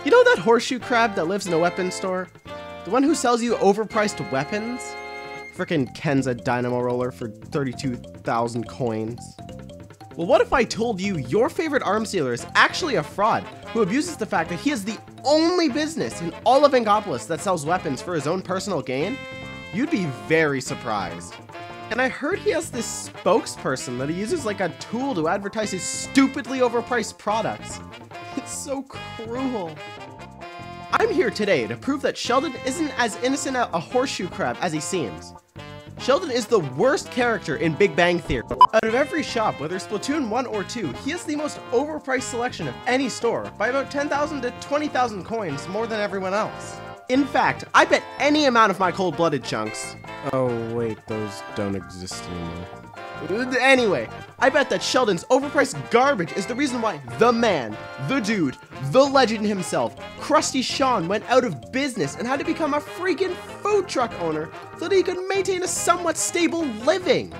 You know that horseshoe crab that lives in a weapons store? The one who sells you overpriced weapons? Frickin' Ken's a dynamo roller for 32,000 coins. Well, what if I told you your favorite arms dealer is actually a fraud who abuses the fact that he is the only business in all of Angopolis that sells weapons for his own personal gain? You'd be very surprised. And I heard he has this spokesperson that he uses like a tool to advertise his stupidly overpriced products. It's so cruel. I'm here today to prove that Sheldon isn't as innocent a horseshoe crab as he seems. Sheldon is the worst character in Big Bang Theory. Out of every shop, whether Splatoon 1 or 2, he has the most overpriced selection of any store by about 10,000 to 20,000 coins more than everyone else. In fact, I bet any amount of my cold-blooded chunks. Oh wait, those don't exist anymore. Anyway, I bet that Sheldon's overpriced garbage is the reason why the man, the dude, the legend himself, Krusty Sean, went out of business and had to become a freaking food truck owner so that he could maintain a somewhat stable living.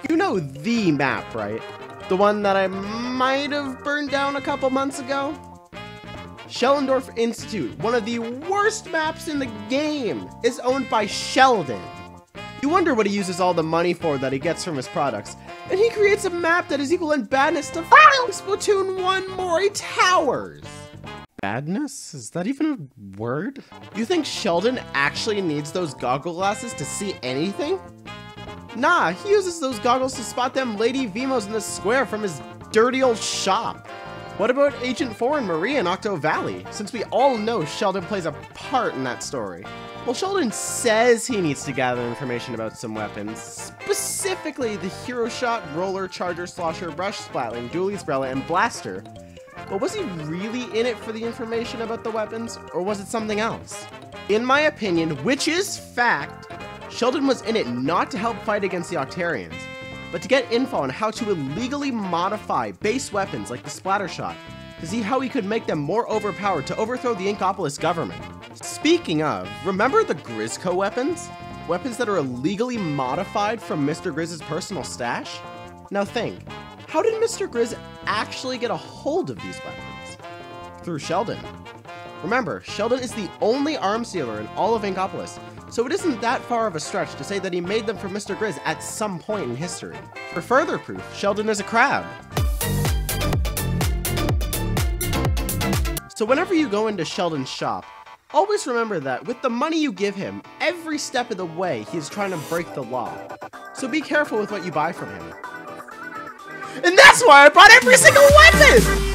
You know the map, right? The one that I might have burned down a couple months ago? Sheldondorf Institute, one of the worst maps in the game, is owned by Sheldon. You wonder what he uses all the money for that he gets from his products, and he creates a map that is equal in badness to Splatoon 1 Mori Towers. Badness? Is that even a word? You think Sheldon actually needs those goggle glasses to see anything? Nah, he uses those goggles to spot them Lady Vimos in the square from his dirty old shop. What about Agent 4 and Maria in Octo Valley, since we all know Sheldon plays a part in that story? Well, Sheldon says he needs to gather information about some weapons, specifically the Hero Shot, Roller, Charger, Slosher, Brush, Splatling, Dually, Umbrella, and Blaster. But was he really in it for the information about the weapons, or was it something else? In my opinion, which is fact, Sheldon was in it not to help fight against the Octarians, but to get info on how to illegally modify base weapons like the Splatter Shot, to see how he could make them more overpowered to overthrow the Angopolis government. Speaking of, remember the Grizzco weapons? Weapons that are illegally modified from Mr. Grizz's personal stash? Now think, how did Mr. Grizz actually get a hold of these weapons? Through Sheldon. Remember, Sheldon is the only arms dealer in all of Angopolis, so it isn't that far of a stretch to say that he made them for Mr. Grizz at some point in history. For further proof, Sheldon is a crab. So whenever you go into Sheldon's shop, always remember that with the money you give him, every step of the way he is trying to break the law. So be careful with what you buy from him. And that's why I bought every single weapon!